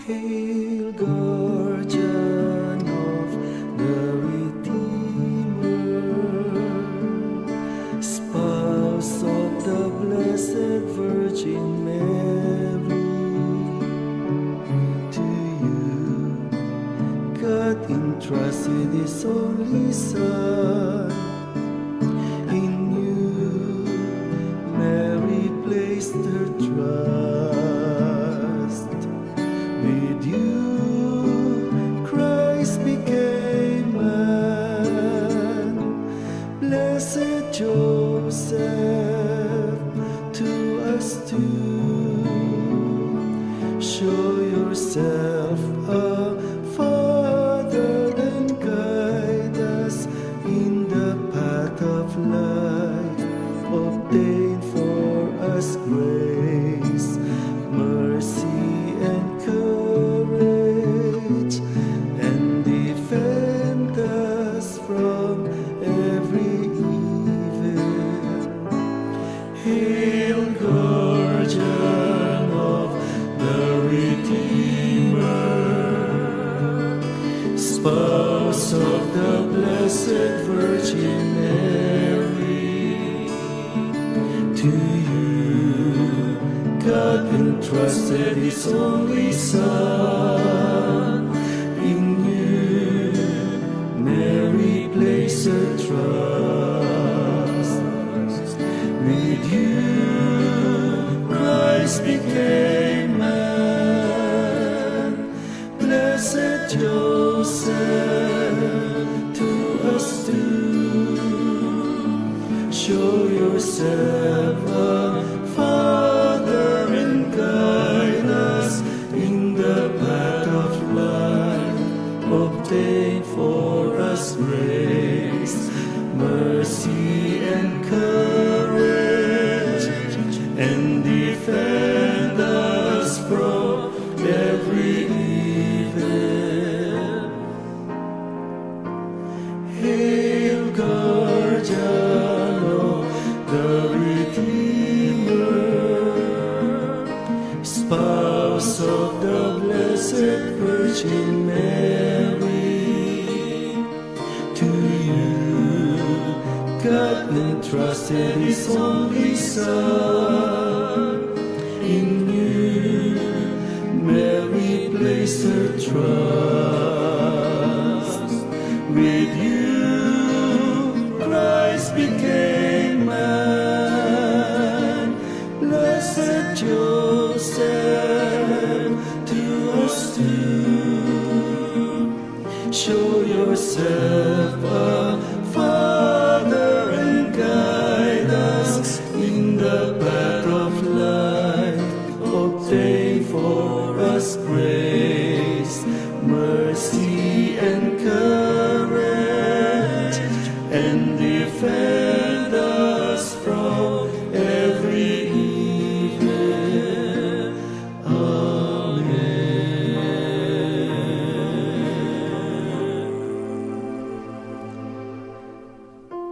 Hail, guardian of the Redeemer, spouse of the Blessed Virgin Mary. To you, God entrusted His only Son. In you, Mary placed her trust. With you, Christ became man. Blessed Joseph, to us too, show yourself a Father and guide us in the path of life. Obtain for us grace, mercy, and courage, and defend us from every evil. Hail, guardian of the Redeemer, spouse of the Blessed Virgin Mary. To you, God entrusted His only Son. In you, Mary placed her trust. With you, Christ became man. Blessed Joseph, to us too, show yourself a Father and guide us in the path of life. Obtain for us grace, mercy, and courage, and defend us from every evil. Hail, guardian of the Redeemer, spouse of the Blessed Virgin Mary. To you, God entrusted His only Son. In you, Mary placed her trust. With you, Christ became man. Blessed Joseph, to us too, show yourself a Father and guide us in the path of life. Obtain for us grace, mercy, and courage, and defend us from every evil. Amen.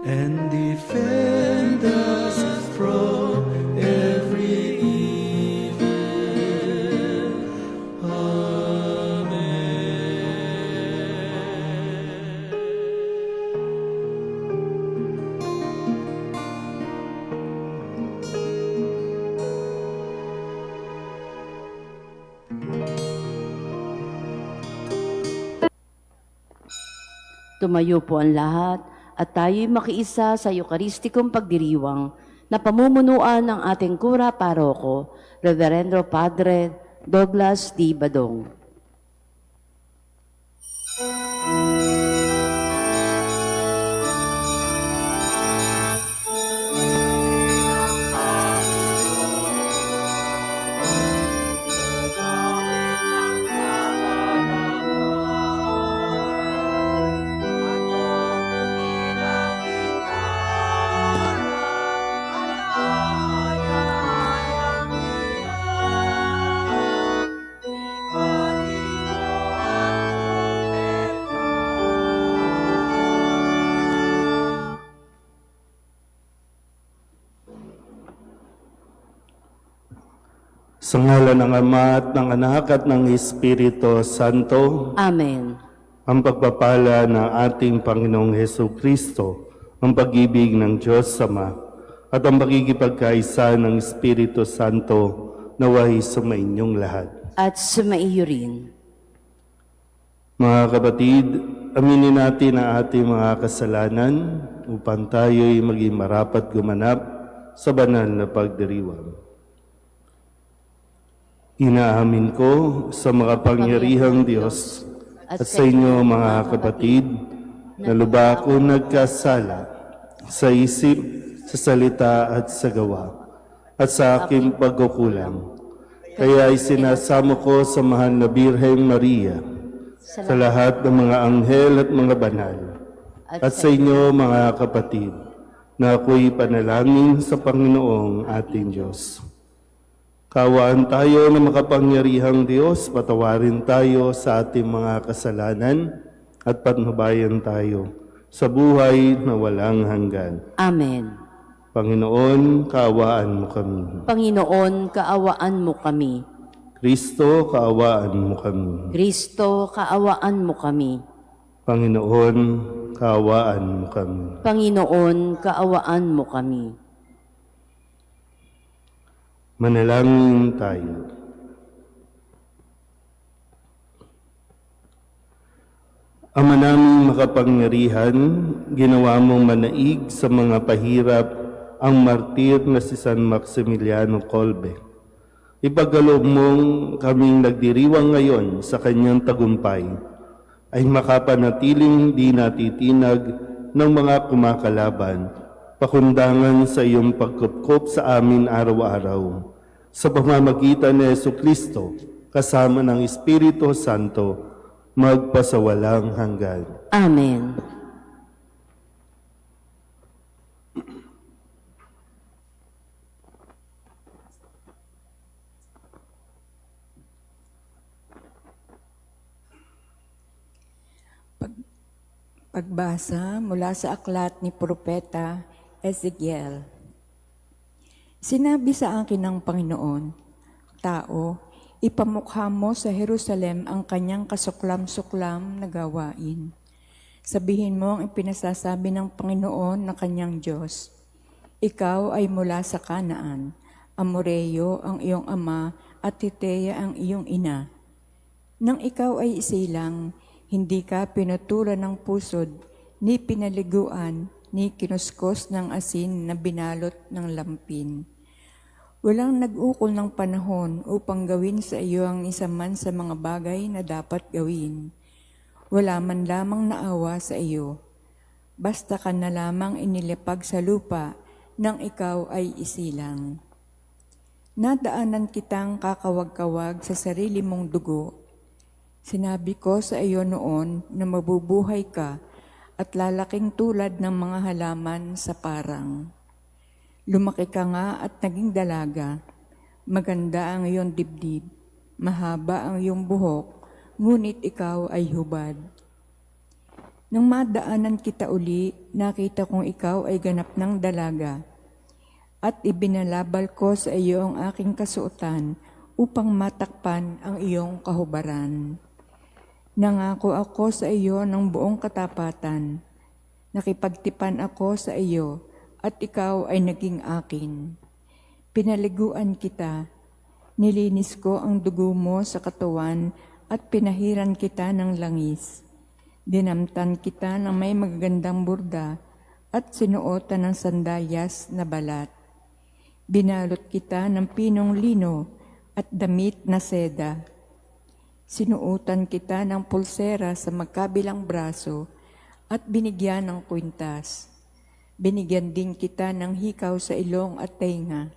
And defend us from every evil. Tumayo po ang lahat at tayo'y makiisa sa Eukaristikong pagdiriwang na pamumunuan ng ating kura paroko, Reverendo Padre Douglas D. Badong. Bye. Sa ngalan ng Ama at ng Anak at ng Espiritu Santo, Amen. ang pagpapala ng ating Panginoong Heso Kristo, ang pag-ibig ng Diyos Ama, at ang pagkikipagkaisa ng Espiritu Santo naway sumainyong lahat. At sumaiyo rin. Mga kapatid, aminin natin ang ating mga kasalanan upang tayo'y maging marapat gumanap sa banal na pagdiriwang. Inaamin ko sa makapangyarihang Diyos at sa inyo mga kapatid na lubha ko nagkasala sa isip, sa salita at sa gawa at sa aking pagkukulang. Kaya isinasamo ko sa mahal na Birheng Maria, sa lahat ng mga anghel at mga banal, at sa inyo mga kapatid, na ako'y panalangin sa Panginoong ating Diyos. Kaawaan tayo ng makapangyarihang Diyos, patawarin tayo sa ating mga kasalanan at patnubayan tayo sa buhay na walang hanggan. Amen. Panginoon, kaawaan mo kami. Panginoon, kaawaan mo kami. Kristo, kaawaan mo kami. Kristo, kaawaan mo kami. Panginoon, kaawaan mo kami. Panginoon, kaawaan mo kami. Manalangin tayo. Ama naming makapangyarihan, ginawa mong manaig sa mga pahirap ang martir na si San Maximiliano Kolbe. Ipagkaloob mong kaming nagdiriwang ngayon sa kanyang tagumpay ay makapanatiling hindi natitinag ng mga kumakalaban, pakundangan sa iyong pagkupkop sa amin araw-araw. Sa pamamagitan ni Jesucristo, kasama ng Espiritu Santo, magpasawalang hanggan. Amen. Pagbasa mula sa aklat ni Propeta Ezekiel. Sinabi sa akin ng Panginoon, Tao, ipamukha mo sa Jerusalem ang kanyang kasuklam-suklam na gawain. Sabihin mo ang ipinasasabi ng Panginoon na kanyang Diyos. Ikaw ay mula sa Kanaan, Amoreyo ang iyong ama at Hitea ang iyong ina. Nang ikaw ay isilang, hindi ka pinutulan ng pusod, ni pinaliguan, ni kinuskos ng asin na binalot ng lampin. Walang nag-ukol ng panahon upang gawin sa iyo ang isa man sa mga bagay na dapat gawin. Wala man lamang naawa sa iyo. Basta ka na lamang inilipag sa lupa nang ikaw ay isilang. Nadaanan kitang kakawag-kawag sa sarili mong dugo. Sinabi ko sa iyo noon na mabubuhay ka at lalaking tulad ng mga halaman sa parang. Lumaki ka nga at naging dalaga. Maganda ang iyong dibdib, mahaba ang iyong buhok, ngunit ikaw ay hubad. Nang madaanan kita uli, nakita kong ikaw ay ganap ng dalaga. At ibinalabal ko sa iyo ang aking kasuotan upang matakpan ang iyong kahubaran. Nangako ako sa iyo ng buong katapatan. Nakipagtipan ako sa iyo at ikaw ay naging akin. Pinaliguan kita, nilinis ko ang dugo mo sa katawan at pinahiran kita ng langis. Dinamtan kita ng may magagandang burda at sinuotan ng sandayas na balat. Binalot kita ng pinong lino at damit na seda. Sinuotan kita ng pulsera sa magkabilang braso at binigyan ng kwintas. Binigyan din kita ng hikaw sa ilong at tenga.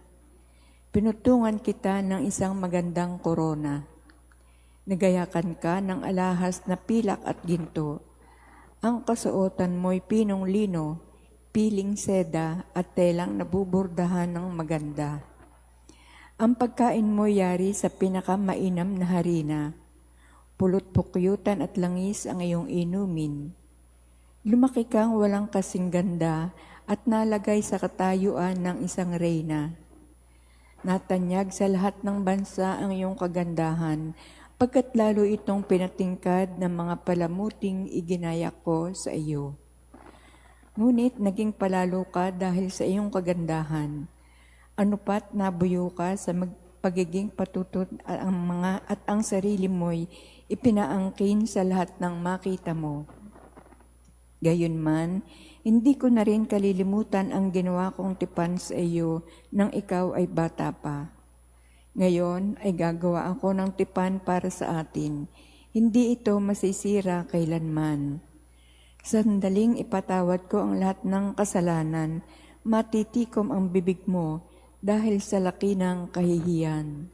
Pinutungan kita ng isang magandang korona. Nagayakan ka ng alahas na pilak at ginto. Ang kasuotan mo'y pinong lino, piling seda at telang nabuburdahan ng maganda. Ang pagkain mo yari sa pinakamainam na harina. Pulot-pukyutan at langis ang iyong inumin. Lumaki kang walang kasing ganda at nalagay sa katayuan ng isang reyna. Natanyag sa lahat ng bansa ang iyong kagandahan, pagkat lalo itong pinatingkad ng mga palamuting iginaya ko sa iyo. Ngunit naging palalo ka dahil sa iyong kagandahan. Ano pat nabuyo ka sa pagiging patutot at ang sarili mo'y ipinaangkin sa lahat ng makita mo. Gayunman, hindi ko na rin kalilimutan ang ginawa kong tipan sa iyo nang ikaw ay bata pa. Ngayon ay gagawa ako ng tipan para sa atin. Hindi ito masisira kailanman. Sandaling ipatawad ko ang lahat ng kasalanan, matitikom ang bibig mo dahil sa laki ng kahihiyan.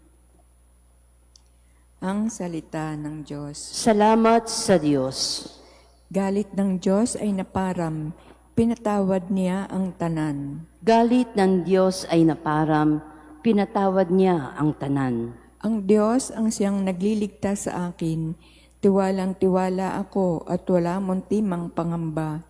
Ang salita ng Diyos. Salamat sa Diyos. Galit ng Diyos ay naparam, pinatawad niya ang tanan. Galit ng Diyos ay naparam, pinatawad niya ang tanan. Ang Diyos ang siyang nagliligtas sa akin, tiwalang-tiwala ako at wala muntimang pangamba.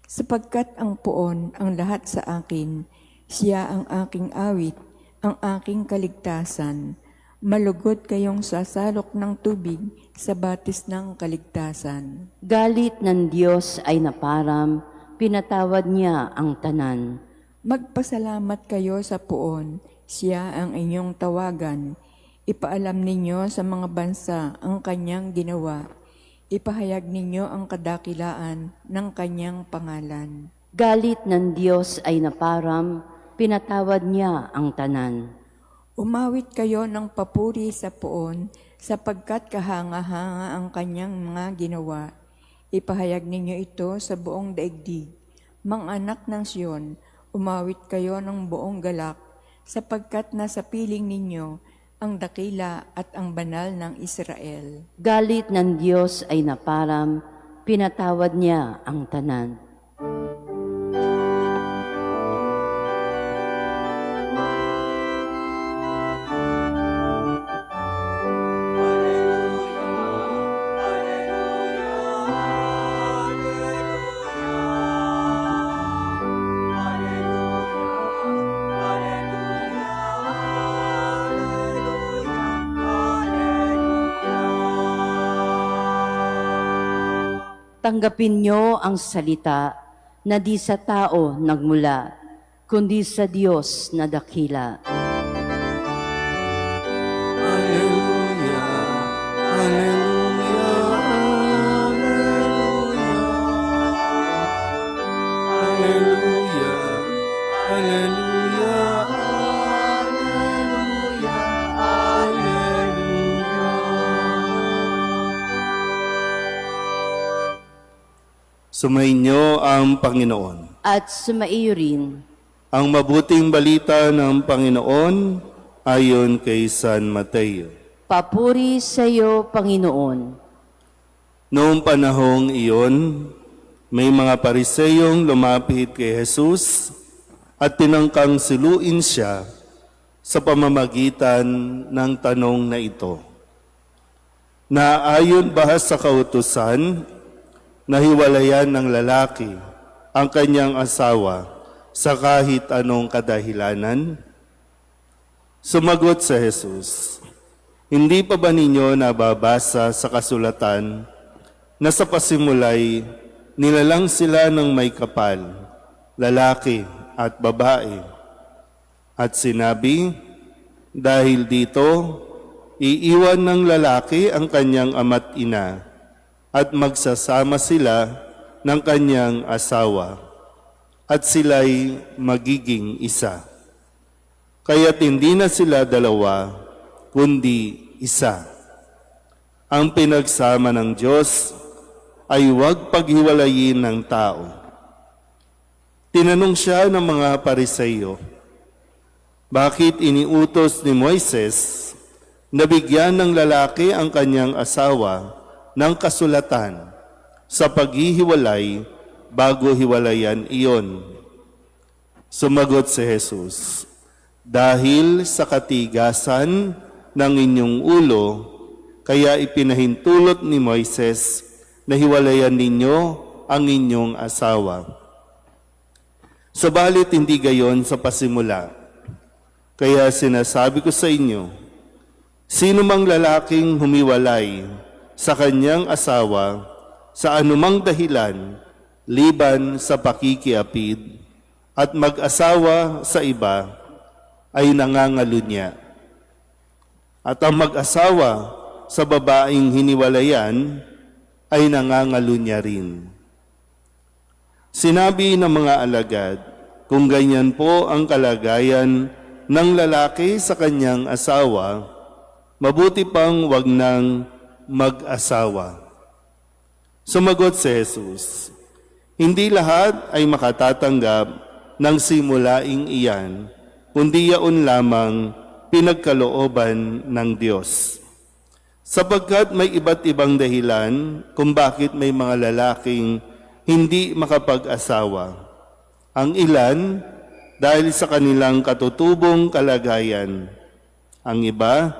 Sapagkat ang Poon ang lahat sa akin, siya ang aking awit, ang aking kaligtasan. Malugod kayong sasalok ng tubig sa batis ng kaligtasan. Galit ng Diyos ay naparam, pinatawad niya ang tanan. Magpasalamat kayo sa Poon, siya ang inyong tawagan. Ipaalam ninyo sa mga bansa ang kanyang ginawa. Ipahayag ninyo ang kadakilaan ng kanyang pangalan. Galit ng Diyos ay naparam, pinatawad niya ang tanan. Umawit kayo ng papuri sa Poon, sapagkat kahanga-hanga ang kanyang mga ginawa. Ipahayag ninyo ito sa buong daigdig. Mga anak ng Siyon, umawit kayo ng buong galak, sapagkat nasa piling ninyo ang dakila at ang banal ng Israel. Galit ng Diyos ay naparam, pinatawad niya ang tanan. Tanggapin niyo ang salita na di sa tao nagmula, kundi sa Diyos na dakila. Alleluia, Alleluia, Alleluia, Alleluia, Alleluia, Alleluia, Sumainyo ang Panginoon. At sumaiyo rin, Ang mabuting balita ng Panginoon ayon kay San Mateo. papuri sa iyo, Panginoon. Noong panahong iyon, may mga pariseyong lumapit kay Jesus at tinangkang siluin siya sa pamamagitan ng tanong na ito. Naayon ba sa kautusan na hiwalayan ng lalaki ang kanyang asawa sa kahit anong kadahilanan? Sumagot sa Jesus, hindi pa ba ninyo nababasa sa kasulatan na sa pasimulay nilalang sila ng may kapal, lalaki at babae? At sinabi, dahil dito, iiwan ng lalaki ang kanyang ama't ina at magsasama sila ng kanyang asawa at sila'y magiging isa. Kaya't hindi na sila dalawa, kundi isa. Ang pinagsama ng Diyos ay huwag paghiwalayin ng tao. Tinanong siya ng mga Pariseyo, bakit iniutos ni Moises na bigyan ng lalaki ang kanyang asawa ng kasulatan sa paghihiwalay bago hiwalayan iyon? Sumagot si Jesus, dahil sa katigasan ng inyong ulo, kaya ipinahintulot ni Moises na hiwalayan ninyo ang inyong asawa. Subalit hindi gayon sa pasimula. Kaya sinasabi ko sa inyo, sino mang lalaking humiwalay sa kanyang asawa sa anumang dahilan liban sa pakikiapid at mag-asawa sa iba ay nangangalunya. At ang mag-asawa sa babaeng hiniwalayan ay nangangalunya rin. Sinabi ng mga alagad, kung ganyan po ang kalagayan ng lalaki sa kanyang asawa, mabuti pang wag nang mag-asawa. Sumagot si Jesus, hindi lahat ay makatatanggap ng simulaing iyan, kundi yaon lamang pinagkalooban ng Diyos. Sapagkat may iba't ibang dahilan kung bakit may mga lalaking hindi makapag-asawa. Ang ilan dahil sa kanilang katutubong kalagayan. Ang iba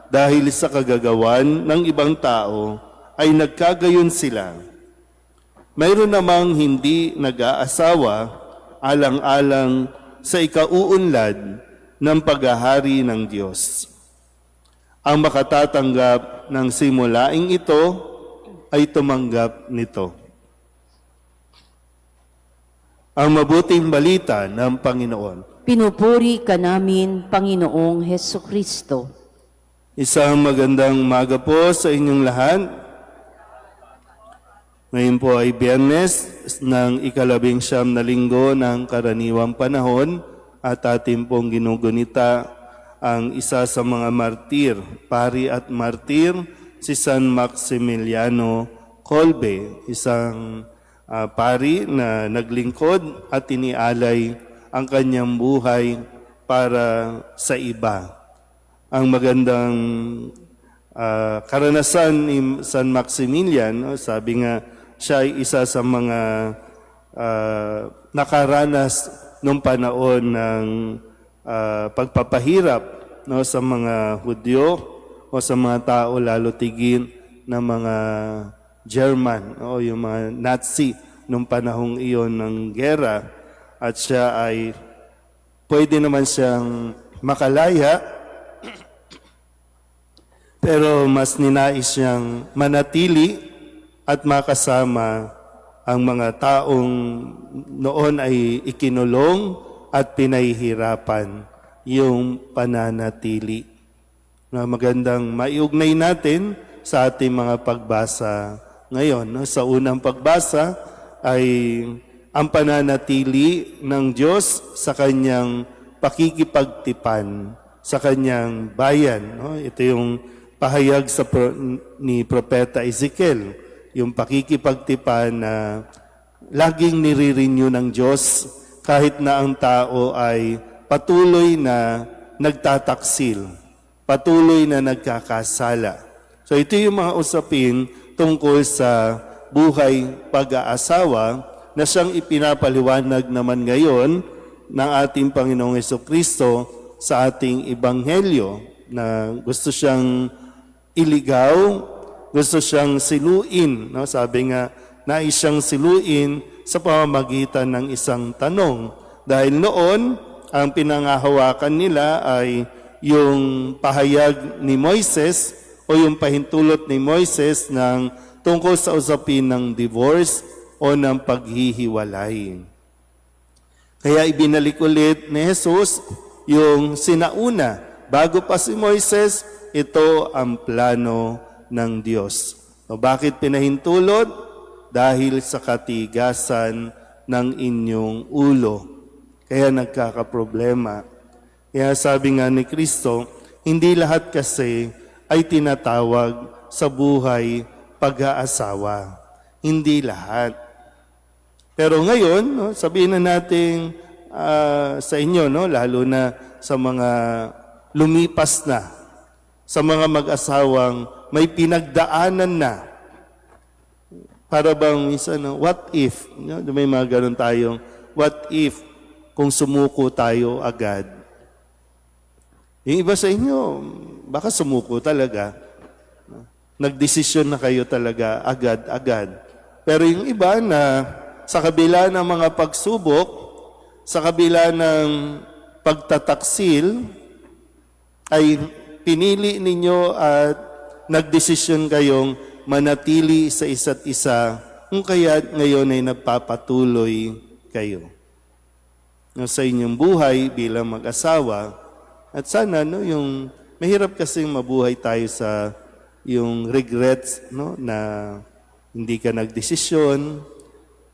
dahil sa kagagawan ng ibang tao ay nagkagayon sila. Mayroon namang hindi nag-aasawa alang-alang sa ikauunlad ng paghahari ng Diyos. Ang makatatanggap ng simulaing ito ay tumanggap nito. Ang mabuting balita ng Panginoon. Pinupuri ka namin, Panginoong Heso Kristo. Isang magandang umaga po sa inyong lahat. Ngayon po ay Biyernes ng 19 na linggo ng karaniwang panahon at ating pong ginugunita ang isa sa mga martir, pari at martir, si San Maximiliano Kolbe, isang pari na naglingkod at inialay ang kanyang buhay para sa iba. Ang magandang karanasan ni San Maximilian, sabi nga siya ay isa sa mga nakaranas nung panahon ng pagpapahirap sa mga Hudyo o sa mga tao lalo tigin ng mga German o yung mga Nazi nung panahong iyon ng gera, at siya ay pwede naman siyang makalaya pero mas ninais siyang manatili at makasama ang mga taong noon ay ikinulong at pinahihirapan, yung pananatili. Na magandang maiugnay natin sa ating mga pagbasa ngayon. Sa unang pagbasa ay ang pananatili ng Diyos sa kanyang pakikipagtipan sa kanyang bayan. Ito yung pahayag ni Propeta Ezekiel, yung pakikipagtipan na laging nire-renew ng Diyos kahit na ang tao ay patuloy na nagtataksil, patuloy na nagkakasala. So ito yung mga usapin tungkol sa buhay pag-aasawa na siyang ipinapaliwanag naman ngayon ng ating Panginoong Jesucristo sa ating Ebanghelyo, na gusto siyang iligaw, gusto siyang siluin. Sabi nga, nais siyang siluin sa pamamagitan ng isang tanong. Dahil noon, ang pinangahawakan nila ay yung pahayag ni Moises o yung pahintulot ni Moises ng tungkol sa usapin ng divorce o ng paghihiwalay. Kaya ibinalik ulit ni Jesus yung sinauna. Bago pa si Moises, ito ang plano ng Diyos. O bakit pinahintulot? Dahil sa katigasan ng inyong ulo. Kaya nagkakaproblema. Kaya sabi nga ni Kristo, hindi lahat kasi ay tinatawag sa buhay pag-aasawa. Hindi lahat. Pero ngayon, sabihin na natin sa inyo, lalo na sa mga lumipas na, sa mga mag-asawang may pinagdaanan na. Para bang minsan, what if? May mga ganun tayong, what if kung sumuko tayo agad? Yung iba sa inyo, baka sumuko talaga. Nagdesisyon na kayo talaga agad-agad. Pero yung iba na sa kabila ng mga pagsubok, sa kabila ng pagtataksil, ay pinili ninyo at nagdesisyon kayong manatili sa isa't isa, kung kaya't ngayon ay nagpapatuloy kayo sa inyong buhay bilang mag-asawa. At sana yung mahirap kasing mabuhay tayo sa yung regrets na hindi ka nagdesisyon,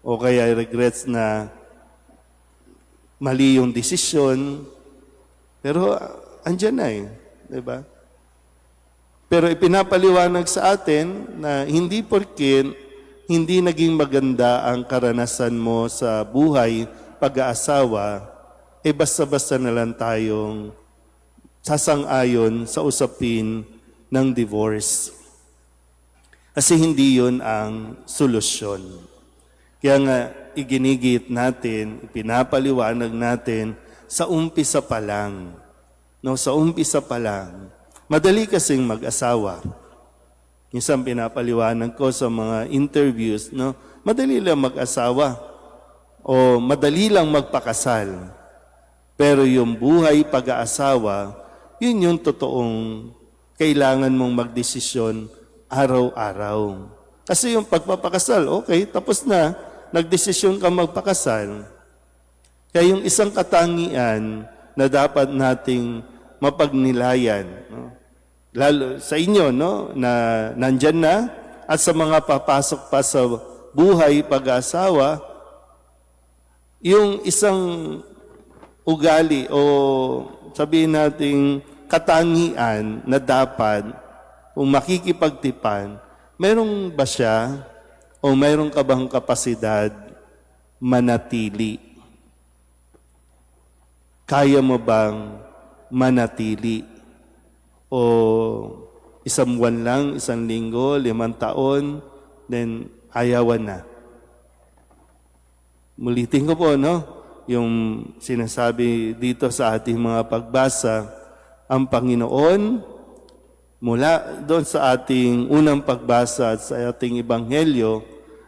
o kaya regrets na mali yung desisyon. Pero andyan na di ba? Pero ipinapaliwanag sa atin na hindi porket hindi naging maganda ang karanasan mo sa buhay, pag-aasawa, basta-basta na lang tayong sasang-ayon sa usapin ng divorce. Kasi hindi yun ang solusyon. Kaya nga, iginigit natin, pinapaliwanag natin sa umpisa pa lang. Sa umpisa pa lang. Madali kasing mag-asawa. Minsan pinapaliwanag ko sa mga interviews, madali lang mag-asawa o madali lang magpakasal. Pero yung buhay pag-aasawa, yun yung totoong kailangan mong magdesisyon araw-araw. Kasi yung pagpapakasal, okay, tapos na, nagdesisyon ka magpakasal. Kaya yung isang katangian na dapat nating mapagnilayan, lalo sa inyo, na nandyan na, at sa mga papasok pa sa buhay pag-aasawa, yung isang ugali o sabihin nating katangian na dapat kung makikipagtipan, mayroong ba siya o mayroong ka bang kapasidad manatili? Kaya mo bang manatili? O isang buwan lang, isang linggo, 5 taon, then ayawan na. Mulitin ko po, yung sinasabi dito sa ating mga pagbasa, ang Panginoon, mula doon sa ating unang pagbasa at sa ating Ebanghelyo,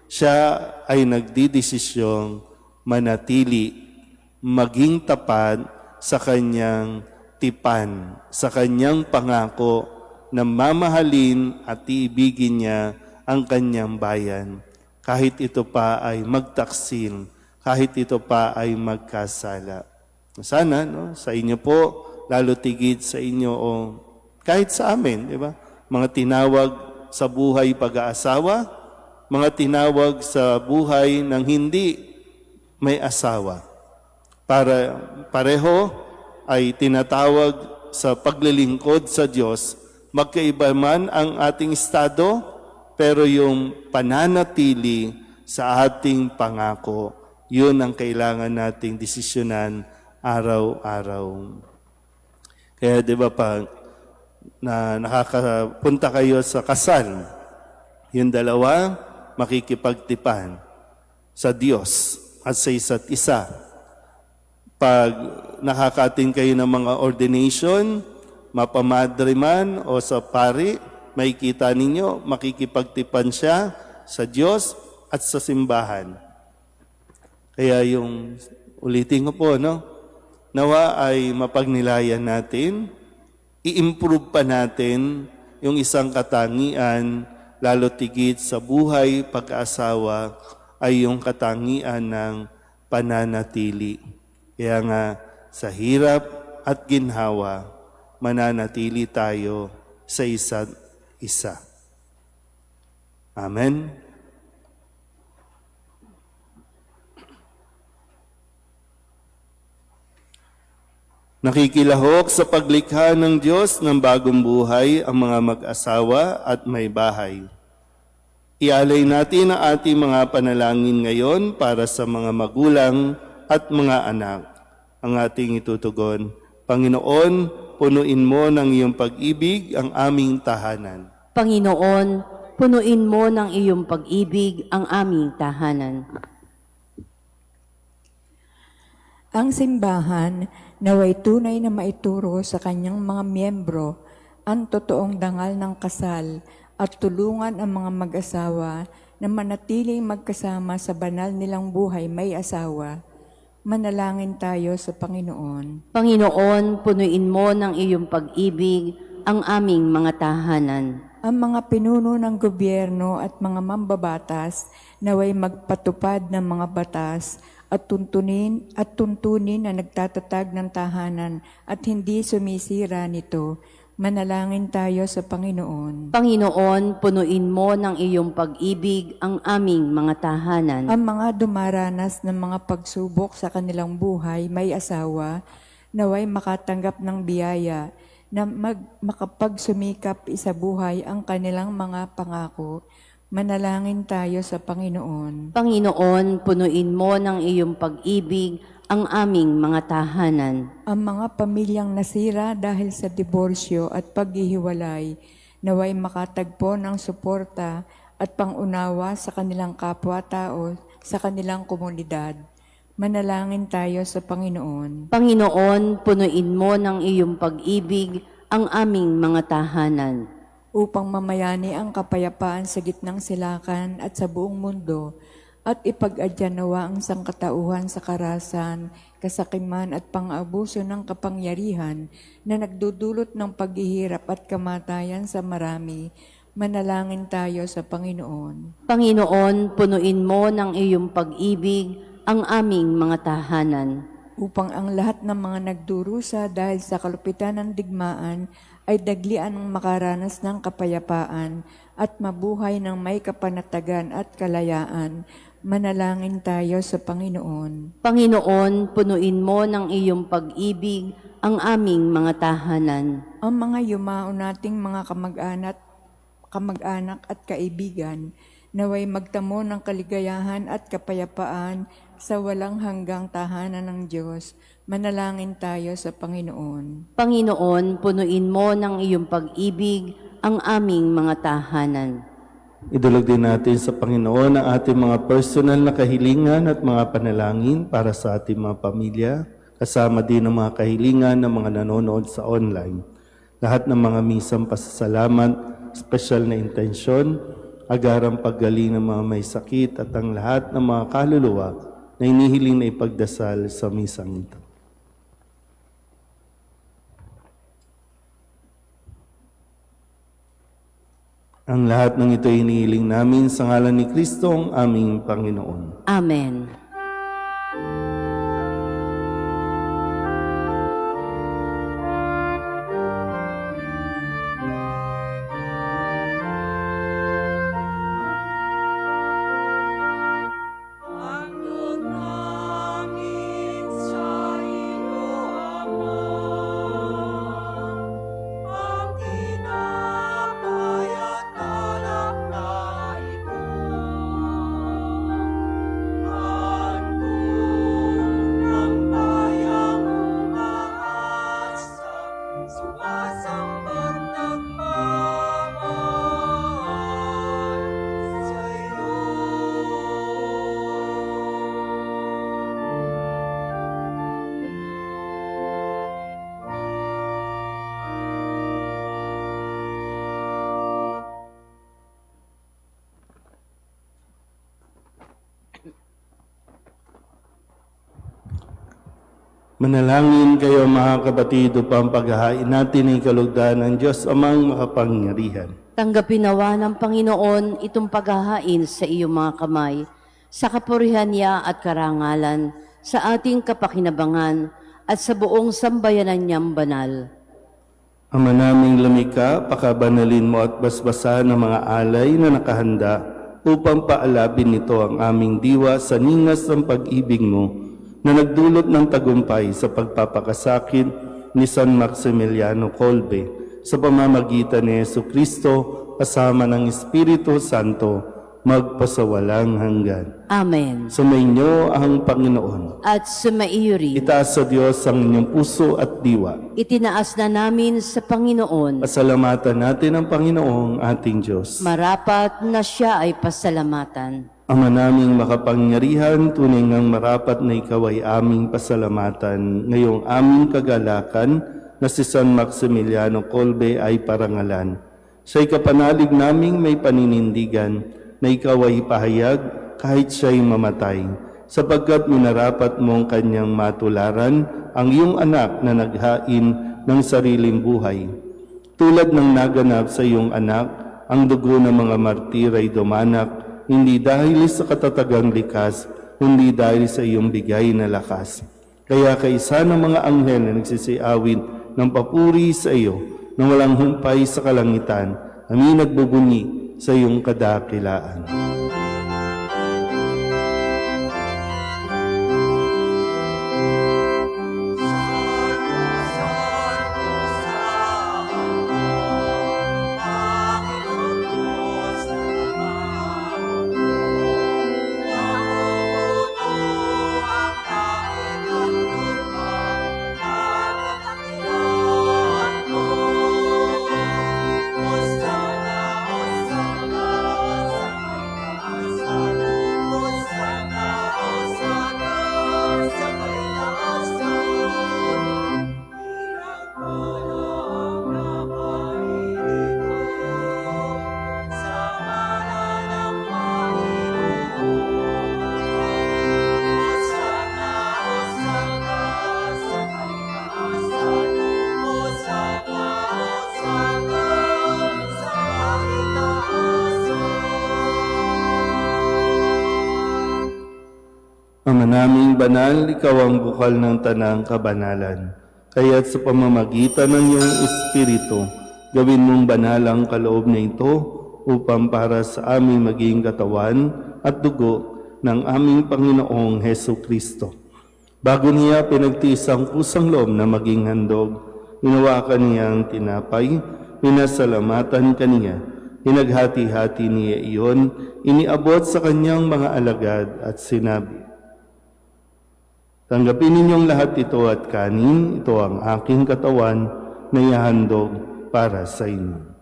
siya ay nagdidesisyong manatili, maging tapat sa kanyang tipan, sa kanyang pangako na mamahalin at iibigin niya ang kanyang bayan. Kahit ito pa ay magtaksil, kahit ito pa ay magkasala. Sana, sa inyo po, lalo tigit sa inyo o kahit sa amin, di ba? Mga tinawag sa buhay pag-aasawa, mga tinawag sa buhay ng hindi may asawa. Para pareho ay tinatawag sa paglilingkod sa Diyos, magkaiba man ang ating estado, pero yung pananatili sa ating pangako, yun ang kailangan nating desisyonan araw-araw. Kaya di ba na nakakapunta kayo sa kasal, yung dalawa makikipagtipan sa Diyos at sa isa't isa. Pag nakakatin kayo ng mga ordination, mapamadre man o sa pari, makikita ninyo, makikipagtipan siya sa Diyos at sa simbahan. Kaya yung ulitin ko po, nawa ay mapagnilayan natin, i-improve pa natin yung isang katangian, lalo tigit sa buhay pag-aasawa, ay yung katangian ng pananatili. Kaya nga, sa hirap at ginhawa, mananatili tayo sa isa't isa. Amen. Nakikilahok sa paglikha ng Diyos ng bagong buhay ang mga mag-asawa at may bahay. Ialay natin ang ating mga panalangin ngayon para sa mga magulang at mga anak. Ang ating itutugon, Panginoon, punuin mo ng iyong pag-ibig ang aming tahanan. Panginoon, punuin mo ng iyong pag-ibig ang aming tahanan. Ang simbahan naway tunay na maituro sa kanyang mga miyembro ang totoong dangal ng kasal at tulungan ang mga mag-asawa na manatiling magkasama sa banal nilang buhay may asawa. Manalangin tayo sa Panginoon. Panginoon, punuin mo ng iyong pag-ibig ang aming mga tahanan. Ang mga pinuno ng gobyerno at mga mambabatas naway magpatupad ng mga batas at tuntunin na nagtatatag ng tahanan at hindi sumisira nito. Manalangin tayo sa Panginoon. Panginoon, punuin mo ng iyong pag-ibig ang aming mga tahanan. Ang mga dumaranas ng mga pagsubok sa kanilang buhay, may asawa, naway makatanggap ng biyaya na makapagsumikap sa buhay ang kanilang mga pangako. Manalangin tayo sa Panginoon. Panginoon, punuin mo ng iyong pag-ibig ang aming mga tahanan. Ang mga pamilyang nasira dahil sa diborsyo at paghihiwalay, naway makatagpo ng suporta at pangunawa sa kanilang kapwa-tao sa kanilang komunidad. Manalangin tayo sa Panginoon. Panginoon, punuin mo ng iyong pag-ibig ang aming mga tahanan. Upang mamayani ang kapayapaan sa gitnang silakan at sa buong mundo, at ipag-adya nawa ang sangkatauhan sa karahasan, kasakiman at pang-abuso ng kapangyarihan na nagdudulot ng paghihirap at kamatayan sa marami. Manalangin tayo sa Panginoon. Panginoon, punuin mo ng iyong pag-ibig ang aming mga tahanan. Upang ang lahat ng mga nagdurusa dahil sa kalupitan ng digmaan ay daglian ng makaranas ng kapayapaan at mabuhay ng may kapanatagan at kalayaan. Manalangin tayo sa Panginoon. Panginoon, punuin mo ng iyong pag-ibig ang aming mga tahanan. Ang mga yumao nating mga kamag-anak at kaibigan, naway magtamo ng kaligayahan at kapayapaan sa walang hanggang tahanan ng Diyos. Manalangin tayo sa Panginoon. Panginoon, punuin mo ng iyong pag-ibig ang aming mga tahanan. Idulog din natin sa Panginoon ang ating mga personal na kahilingan at mga panalangin para sa ating mga pamilya, kasama din ang mga kahilingan ng mga nanonood sa online. Lahat ng mga misang pasasalamat, special na intensyon, agarang paggaling ng mga may sakit at ang lahat ng mga kaluluwa na inihiling na ipagdasal sa misang ito. Ang lahat ng ito inihiling namin sa ngalan ni Kristo ang aming Panginoon. Amen. Manalangin kayo mga kapatid upang paghahain natin ang kalugdan ng Diyos amang makapangyarihan. Tanggapin nawa ng Panginoon itong paghahain sa iyong mga kamay, sa kapurihan niya at karangalan, sa ating kapakinabangan at sa buong sambayanan niyang banal. Ama naming lumikha, pakabanalin mo at basbasan ng mga alay na nakahanda upang paalabin nito ang aming diwa sa ningas ng pag-ibig mo na nagdulot ng tagumpay sa pagpapakasakit ni San Maximiliano Kolbe sa pamamagitan ni Jesucristo kasama ng Espiritu Santo magpasawalang hanggan. Amen. Sumainyo ang Panginoon. At sumaiyo rin. Itaas sa Diyos ang inyong puso at diwa. Itinaas na namin sa Panginoon. Pasalamatan natin ang Panginoong ating Diyos. Marapat na siya ay pasalamatan. Ama naming makapangyarihan, tunay ngang marapat na ikaw ay aming pasalamatan. Ngayong aming kagalakan na si San Maximiliano Kolbe ay parangalan. Siya'y kapanalig naming may paninindigan na ikaw ay pahayag kahit siya'y mamatay. sapagkat minarapat mong kanyang matularan ang iyong anak na naghain ng sariling buhay. Tulad ng naganap sa iyong anak, ang dugo ng mga martir ay dumanak, hindi dahil sa katatagang likas, kundi dahil sa iyong bigay na lakas. Kaya kaisa ng mga anghel na nagsisiawit ng papuri sa iyo, na walang humpay sa kalangitan, kami nagbubunyi sa iyong kadakilaan. Ama naming banal, ikaw ang bukal ng tanang kabanalan. Kaya't sa pamamagitan ng iyong Espiritu, gawin mong banal ang kaloob na ito upang para sa aming maging katawan at dugo ng aming Panginoong Hesu Kristo. Bago niya pinagtiis ang pusang loob na maging handog, hinawakan niya ang tinapay, pinasalamatan kaniya, hinaghati-hati niya iyon, iniabot sa kanyang mga alagad at sinabi, "Tanggapin ninyong lahat ito at kanin, ito ang aking katawan na ihahandog para sa inyo."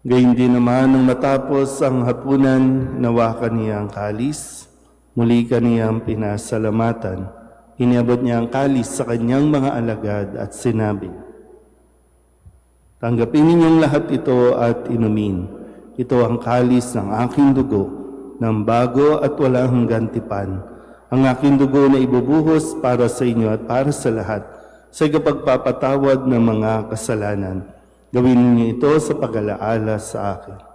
Gayun din naman nang matapos ang hapunan, nawakan niya ang kalis, muli kaniyang pinasalamatan. Iniabot niya ang kalis sa kanyang mga alagad at sinabi, "Tanggapin ninyong lahat ito at inumin. Ito ang kalis ng aking dugo, ng bago at walang hanggang tipan. Ang aking dugo na ibubuhos para sa inyo at para sa lahat, sa ikapagpapatawad ng mga kasalanan. Gawin niyo ito sa pag-alaala sa akin."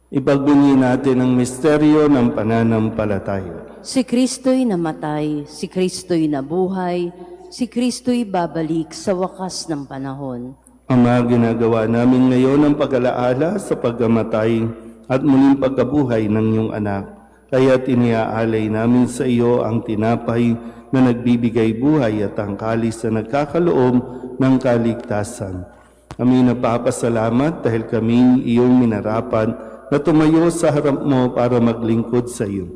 Ipagbunyi natin ang misteryo ng pananampalataya. Si Kristo'y namatay, si Kristo'y nabuhay, si Kristo'y babalik sa wakas ng panahon. Ama, ginagawa namin ngayon ang pag-alaala sa pagkamatay at muling pagkabuhay ng iyong anak. Kaya't iniaalay namin sa iyo ang tinapay na nagbibigay buhay at ang kalis na nagkakaloob ng kaligtasan. Kami napapasalamat dahil kami iyong minarapat na tumayo sa harap mo para maglingkod sa iyo.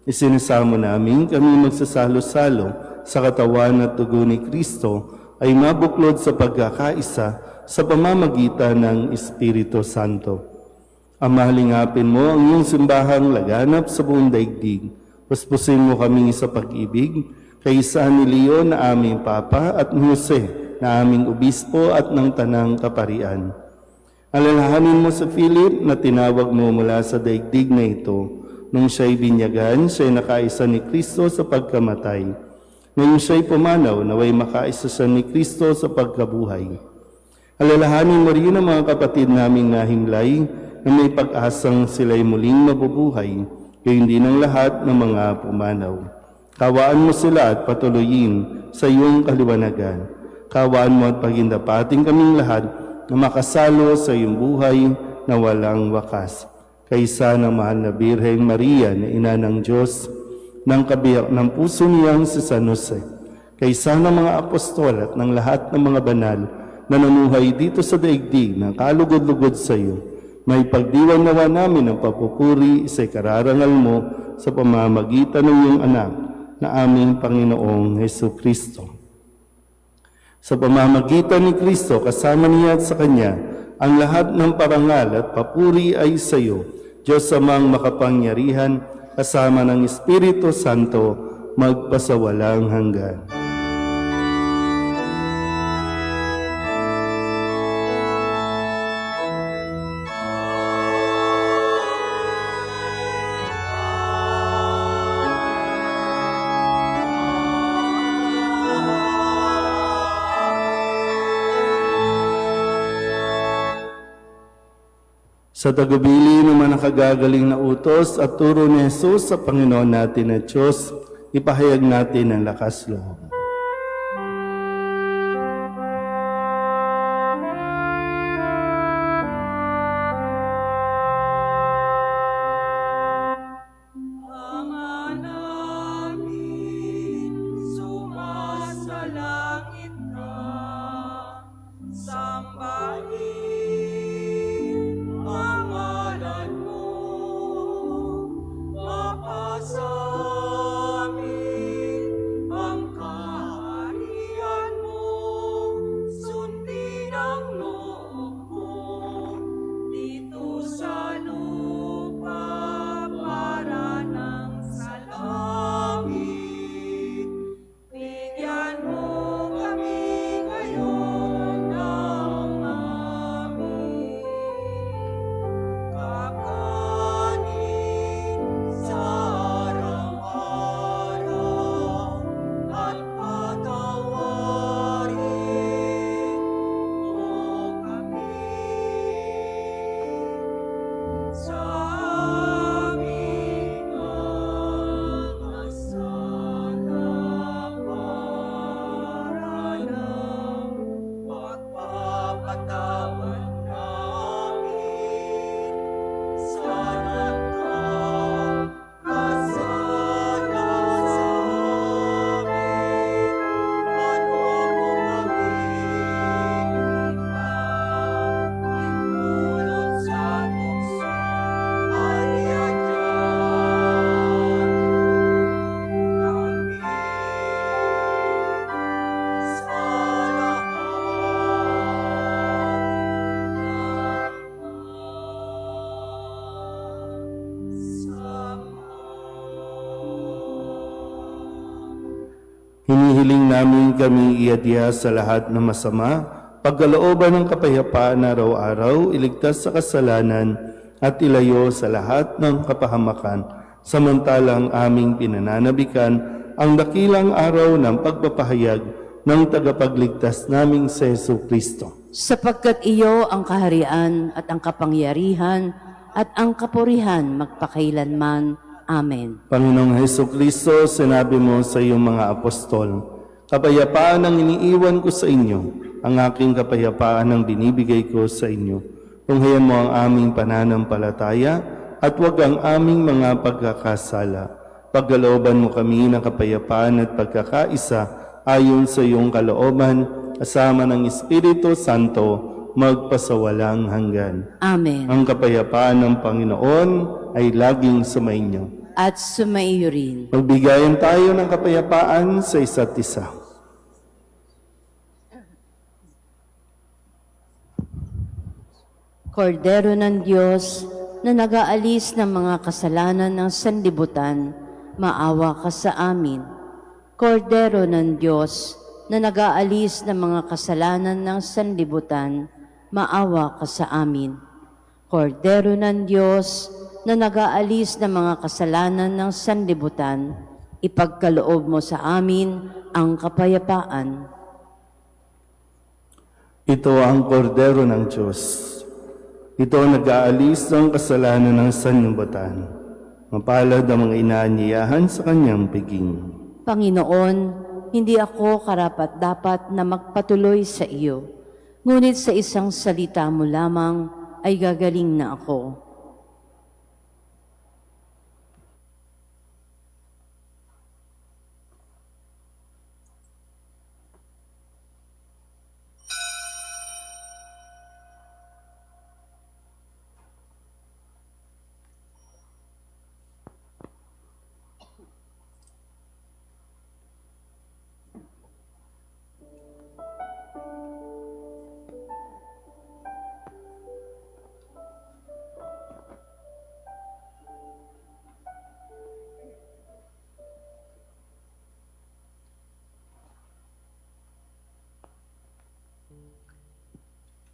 Isinasamo namin kami magsasalo-salo sa katawan at dugo ni Kristo ay mabuklod sa pagkakaisa sa pamamagitan ng Espiritu Santo. Ama, lingapin mo ang iyong simbahang laganap sa buong daigdig. Puspusin mo kami sa pag-ibig, kaysa ni Leo na aming Papa at ni Jose na aming Obispo at ng Tanang Kaparian. Alalahanin mo sa Philip na tinawag mo mula sa daigdig na ito. Nung siya'y binyagan, siya'y nakaisa ni Kristo sa pagkamatay. Ngayon siya'y pumanaw, naway makaisa siya ni Kristo sa pagkabuhay. Alalahanin mo rin ang mga kapatid naming nahimlay na may pag-asang sila'y muling mabubuhay, gayon din ang lahat ng mga pumanaw. Kawaan mo sila at patuloyin sa iyong kaliwanagan. Kawaan mo at pagindapating kaming lahat na makasalo sa iyong buhay na walang wakas. Kaysa ng mahal na Birheng Maria na ina ng Diyos, ng kabiyak ng puso niyang si San Jose, kaysa ng mga apostol at ng lahat ng mga banal na namuhay dito sa daigdig ng kalugod-lugod sa iyo, may pagdiwan nawa namin ang papupuri sa ikararangal mo sa pamamagitan ng iyong anak na aming Panginoong Hesu Kristo. Sa pamamagitan ni Kristo, kasama niya at sa Kanya, ang lahat ng parangal at papuri ay sa iyo, Diyos amang makapangyarihan, kasama ng Espiritu Santo, magpasawalang hanggan. Sa tagubili ng mga nakagagaling na utos at turo ni Jesus sa Panginoon natin at Diyos, ipahayag natin ang lakas loob. Ama namin, sumasalangit ka, sambahin ang ngalan mo, mapasamin ang kaharian mo, sundin ang loob mo, dito sa lupa para ng sa langit. Bigyan mo kami ngayon ng aming kakanin sa araw-araw at patawarin mo kami sa aming mga sala para ng pagpapatawad namin sa nagkakasala sa amin at huwag mo kami ipahintulot sa tukso at iadyan kami sa Hinihiling namin kami iadya sa lahat ng masama, pagkalooban ng kapayapaan araw-araw, iligtas sa kasalanan at ilayo sa lahat ng kapahamakan, samantalang aming pinananabikan ang dakilang araw ng pagpapahayag ng tagapagligtas naming si Jesu Kristo. Sapagkat iyo ang kaharian at ang kapangyarihan at ang kapurihan magpakailanman. Amen. Panginoong Heso Kristo, sinabi mo sa iyong mga apostol, kapayapaan ang iniiwan ko sa inyo, ang aking kapayapaan ang binibigay ko sa inyo. Tunghayan mo ang aming pananampalataya at huwag ang aming mga pagkakasala. Pagkalooban mo kami ng kapayapaan at pagkakaisa ayon sa iyong kalooban, kasama ng Espiritu Santo, magpasawalang hanggan. Amen. Ang kapayapaan ng Panginoon ay laging sumainyo. At sumaiyo rin. Magbigayan tayo ng kapayapaan sa isa't isa. Kordero ng Diyos na nag-aalis ng mga kasalanan ng sanlibutan, maawa ka sa amin. Kordero ng Diyos na nag-aalis ng mga kasalanan ng sanlibutan, maawa ka sa amin. Kordero ng Diyos na nag-aalis ng mga kasalanan ng sanlibutan, ipagkaloob mo sa amin ang kapayapaan. Ito ang kordero ng Diyos. Ito ang nag-aalis ng kasalanan ng sanlibutan. Mapalad ang mga inaanyayahan sa kanyang piging. Panginoon, hindi ako karapat-dapat na magpatuloy sa iyo, ngunit sa isang salita mo lamang ay gagaling na ako.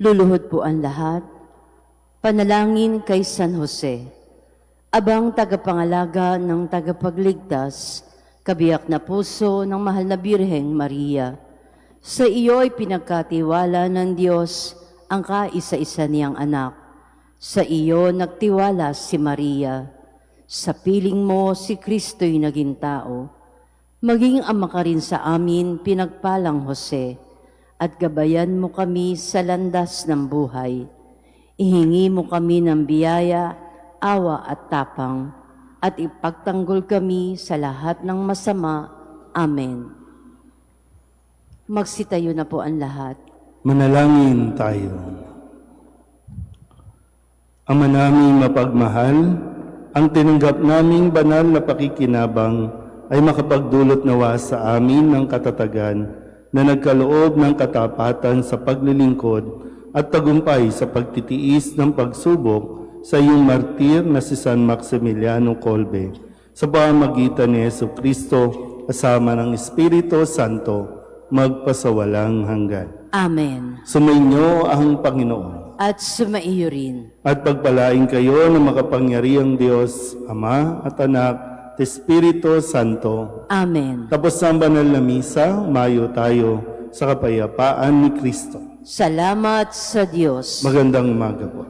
Luluhod po ang lahat. Panalangin kay San Jose, abang tagapangalaga ng tagapagligtas, kabiyak na puso ng mahal na Birheng Maria. Sa iyo ay pinagkatiwala ng Diyos ang kaisa-isa niyang anak. Sa iyo nagtiwala si Maria. Sa piling mo si Kristo'y naging tao. Maging ama ka rin sa amin, pinagpalang Jose, at gabayan mo kami sa landas ng buhay. Ihingi mo kami ng biyaya, awa at tapang, at ipagtanggol kami sa lahat ng masama. Amen. Magsitayo na po ang lahat. Manalangin tayo. Ama naming mapagmahal, ang tinanggap naming banal na pakikinabang ay makapagdulot nawa sa amin ng katatagan na nagkaloob ng katapatan sa paglilingkod at tagumpay sa pagtitiis ng pagsubok sa iyong martir na si San Maximiliano Kolbe, sa pamamagitan ni Jesucristo kasama ng Espiritu Santo, magpasawalang hanggan. Amen. Sumainyo ang Panginoon. At sumaiyo rin. At pagpalain kayo ng makapangyarihang Diyos, Ama at Anak, at Espiritu Santo. Amen. Tapos ang banal na misa, umayo tayo sa kapayapaan ni Kristo. Salamat sa Diyos. Magandang umaga po.